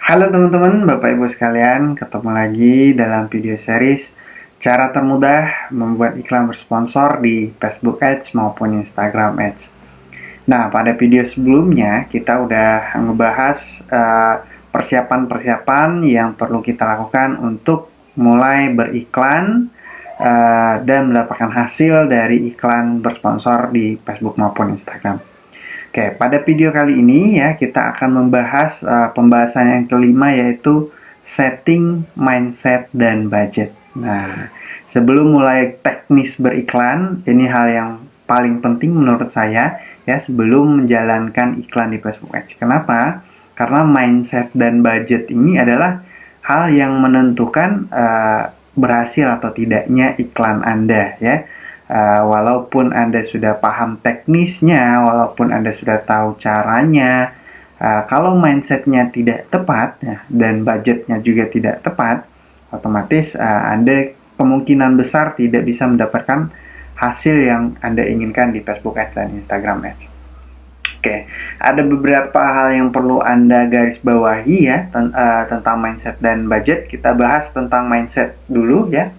Halo teman-teman, Bapak Ibu sekalian, ketemu lagi dalam video series cara termudah membuat iklan bersponsor di Facebook Ads maupun Instagram Ads. Nah, pada video sebelumnya kita udah ngebahas persiapan-persiapan yang perlu kita lakukan untuk mulai beriklan dan mendapatkan hasil dari iklan bersponsor di Facebook maupun Instagram. Oke, pada video kali ini ya kita akan membahas pembahasan yang kelima, yaitu setting mindset dan budget. Nah, sebelum mulai teknis beriklan, ini hal yang paling penting menurut saya ya sebelum menjalankan iklan di Facebook Ads. Kenapa? Karena mindset dan budget ini adalah hal yang menentukan berhasil atau tidaknya iklan Anda ya. Walaupun Anda sudah paham teknisnya, walaupun Anda sudah tahu caranya, kalau mindsetnya tidak tepat ya, dan budgetnya juga tidak tepat, otomatis Anda kemungkinan besar tidak bisa mendapatkan hasil yang Anda inginkan di Facebook Ads dan Instagram Ads. Oke, ada beberapa hal yang perlu Anda garis bawahi ya tentang mindset dan budget. Kita bahas tentang mindset dulu ya.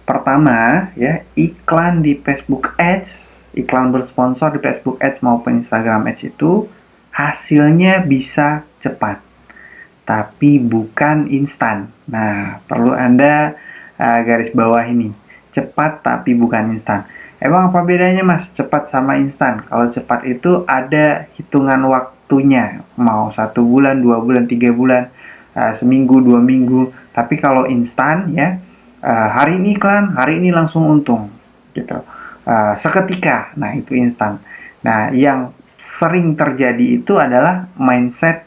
Pertama, ya, iklan di Facebook Ads, iklan bersponsor di Facebook Ads maupun Instagram Ads itu hasilnya bisa cepat, tapi bukan instan. Nah, perlu Anda garis bawah ini. Cepat tapi bukan instan. Emang apa bedanya, Mas? Cepat sama instan. Kalau cepat itu ada hitungan waktunya. Mau 1 bulan, 2 bulan, 3 bulan, seminggu, 2 minggu. Tapi kalau instan ya, hari ini iklan, hari ini langsung untung gitu. Seketika. Nah, itu instan. Nah, yang sering terjadi itu adalah mindset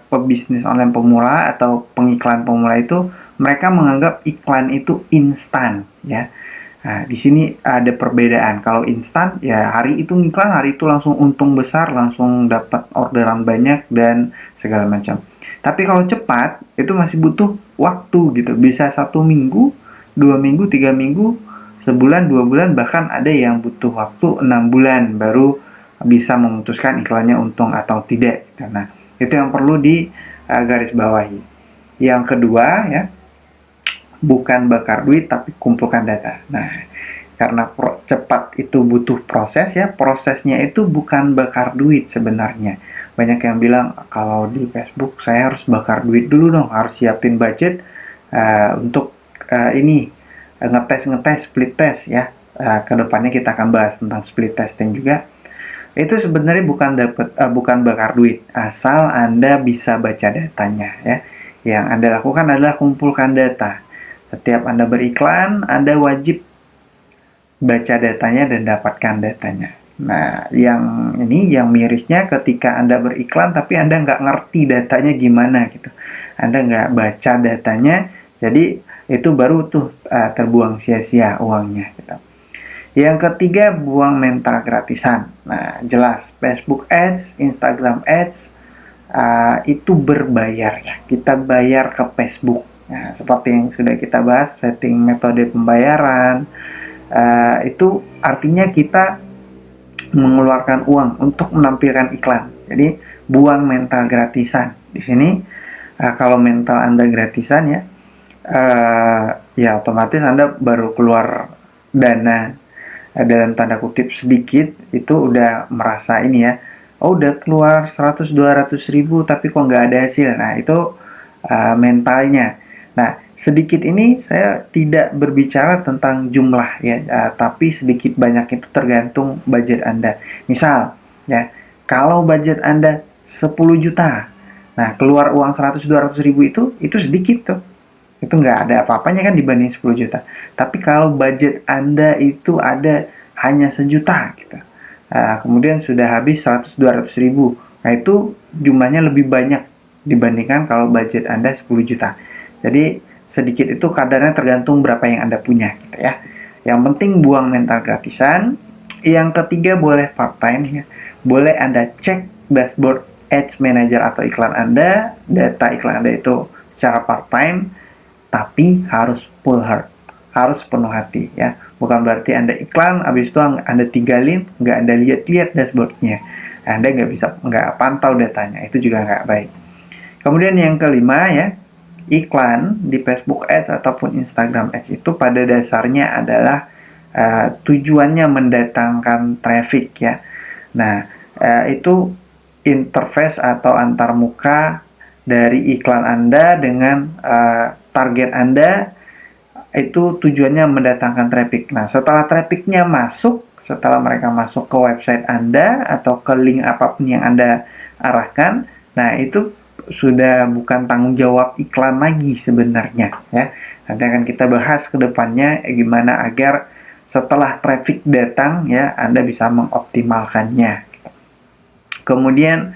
pebisnis online pemula atau pengiklan pemula itu, mereka menganggap iklan itu instan ya. Nah, di sini ada perbedaan. Kalau instan ya hari itu ngiklan, hari itu langsung untung besar, langsung dapat orderan banyak dan segala macam. Tapi kalau cepat itu masih butuh waktu gitu. Bisa 1 minggu, 2 minggu, 3 minggu, sebulan, 2 bulan, bahkan ada yang butuh waktu 6 bulan baru bisa memutuskan iklannya untung atau tidak. Nah, itu yang perlu di garis bawahi. Yang kedua ya, bukan bakar duit tapi kumpulkan data. Nah, karena cepat itu butuh proses ya, prosesnya itu bukan bakar duit sebenarnya. Banyak yang bilang kalau di Facebook saya harus bakar duit dulu dong, harus siapin budget untuk ini ngetes split test ya. Kedepannya kita akan bahas tentang split testing juga. Itu sebenarnya bukan bakar duit, asal Anda bisa baca datanya ya. Yang Anda lakukan adalah kumpulkan data. Setiap Anda beriklan, Anda wajib baca datanya dan dapatkan datanya. Nah, yang mirisnya ketika Anda beriklan tapi Anda nggak ngerti datanya gimana gitu. Anda nggak baca datanya, jadi itu baru tuh terbuang sia-sia uangnya gitu. Yang ketiga, buang mental gratisan. Nah, jelas Facebook Ads, Instagram Ads itu berbayar ya. Kita bayar ke Facebook. Nah, seperti yang sudah kita bahas, setting metode pembayaran. Itu artinya kita mengeluarkan uang untuk menampilkan iklan. Jadi, buang mental gratisan. Di sini, kalau mental Anda gratisan ya, ya otomatis Anda baru keluar dana dalam tanda kutip sedikit, itu udah merasa ini ya, oh udah keluar 100-200 ribu tapi kok nggak ada hasil. Nah, itu mentalnya. Nah, sedikit ini saya tidak berbicara tentang jumlah ya, tapi sedikit banyak itu tergantung budget Anda. Misal ya, kalau budget Anda 10 juta, nah keluar uang 100-200 ribu itu sedikit tuh. Itu nggak ada apa-apanya kan dibanding 10 juta. Tapi kalau budget Anda itu ada hanya 1 juta gitu, kemudian sudah habis 100-200 ribu, nah itu jumlahnya lebih banyak dibandingkan kalau budget Anda 10 juta. Jadi sedikit itu kadarnya tergantung berapa yang Anda punya gitu ya. Yang penting buang mental gratisan. Yang ketiga, boleh part time ya. Boleh Anda cek dashboard Ads Manager atau iklan Anda, data iklan Anda itu secara part time, tapi harus full heart, harus penuh hati ya. Bukan berarti Anda iklan, habis itu Anda tinggalin, nggak Anda lihat-lihat dashboardnya, Anda nggak pantau datanya, itu juga nggak baik. Kemudian yang kelima ya, iklan di Facebook Ads ataupun Instagram Ads itu pada dasarnya adalah tujuannya mendatangkan traffic ya. Nah, itu interface atau antarmuka dari iklan Anda dengan target Anda, itu tujuannya mendatangkan traffic. Nah, setelah trafficnya masuk, setelah mereka masuk ke website Anda atau ke link apapun yang Anda arahkan, nah itu sudah bukan tanggung jawab iklan lagi sebenarnya ya. Nanti akan kita bahas ke depannya gimana agar setelah traffic datang ya Anda bisa mengoptimalkannya. Kemudian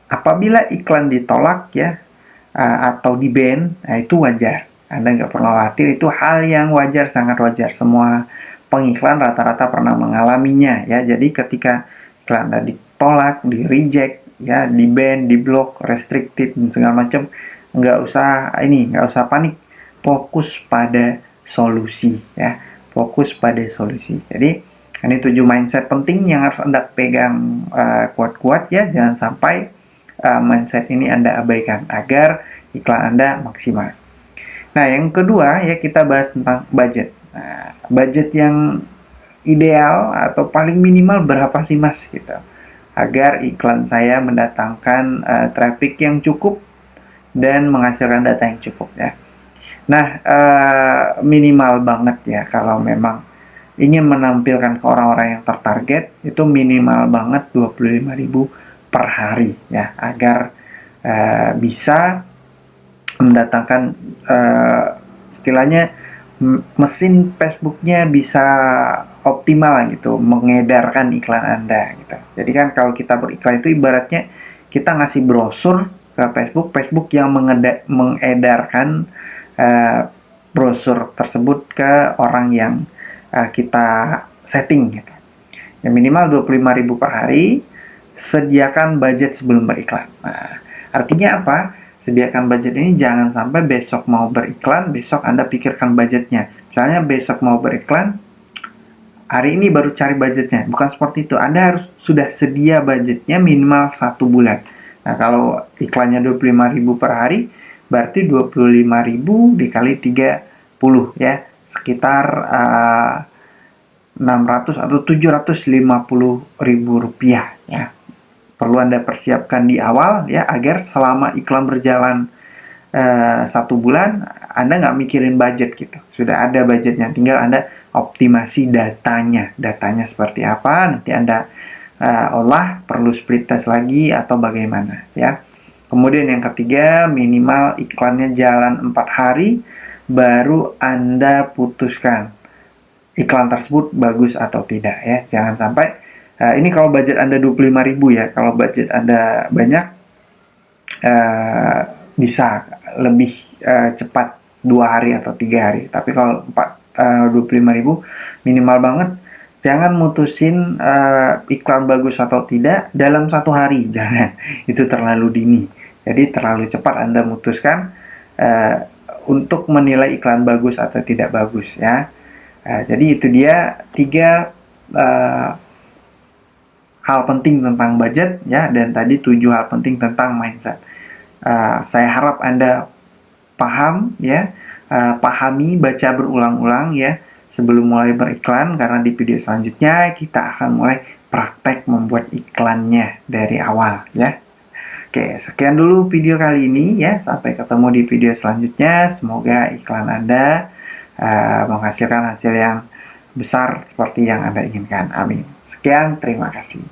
apabila iklan ditolak ya atau di-ban, nah itu wajar. Anda nggak perlu khawatir, itu hal yang wajar, sangat wajar. Semua pengiklan rata-rata pernah mengalaminya ya. Jadi ketika iklan Anda ditolak, di-reject, ya, di-ban, di-block, restricted, dan segala macam, nggak usah panik. Fokus pada solusi ya. Fokus pada solusi. Jadi ini 7 mindset penting yang harus Anda pegang kuat-kuat ya. Jangan sampai mindset ini Anda abaikan agar iklan Anda maksimal. Nah, yang kedua ya kita bahas tentang budget. Nah, budget yang ideal atau paling minimal berapa sih Mas gitu, agar iklan saya mendatangkan traffic yang cukup dan menghasilkan data yang cukup ya. Nah, minimal banget ya kalau memang ingin menampilkan ke orang-orang yang tertarget, itu minimal banget 25.000 per hari ya, agar bisa mendatangkan istilahnya mesin Facebooknya bisa optimal gitu, mengedarkan iklan Anda gitu. Jadi kan kalau kita beriklan itu ibaratnya kita ngasih brosur ke Facebook yang mengedarkan brosur tersebut ke orang yang kita setting gitu. Ya, minimal 25.000 per hari, sediakan budget sebelum beriklan. Nah, artinya apa? Sediakan budget ini jangan sampai besok mau beriklan, besok Anda pikirkan budgetnya. Misalnya besok mau beriklan, hari ini baru cari budgetnya. Bukan seperti itu. Anda harus sudah sedia budgetnya minimal 1 bulan. Nah, kalau iklannya 25.000 per hari, berarti 25.000 dikali 30 ya. Sekitar 600 atau 750.000 rupiah ya. Perlu Anda persiapkan di awal ya, agar selama iklan berjalan 1 bulan Anda nggak mikirin budget gitu, sudah ada budgetnya, tinggal Anda optimasi datanya seperti apa, nanti Anda olah, perlu split test lagi atau bagaimana ya. Kemudian yang ketiga, minimal iklannya jalan 4 hari baru Anda putuskan iklan tersebut bagus atau tidak ya. Jangan sampai ini kalau budget Anda 25.000 ya, kalau budget Anda banyak bisa lebih cepat 2 hari atau 3 hari. Tapi kalau 25.000 minimal banget. Jangan mutusin iklan bagus atau tidak dalam 1 hari, jangan. Itu terlalu dini. Jadi terlalu cepat Anda memutuskan untuk menilai iklan bagus atau tidak bagus ya. Jadi itu dia 3 hal penting tentang budget ya, dan tadi 7 hal penting tentang mindset. Saya harap Anda paham ya, pahami, baca berulang-ulang ya sebelum mulai beriklan, karena di video selanjutnya kita akan mulai praktek membuat iklannya dari awal ya. Oke, sekian dulu video kali ini ya. Sampai ketemu di video selanjutnya. Semoga iklan Anda menghasilkan hasil yang besar seperti yang Anda inginkan. Amin. Sekian, terima kasih.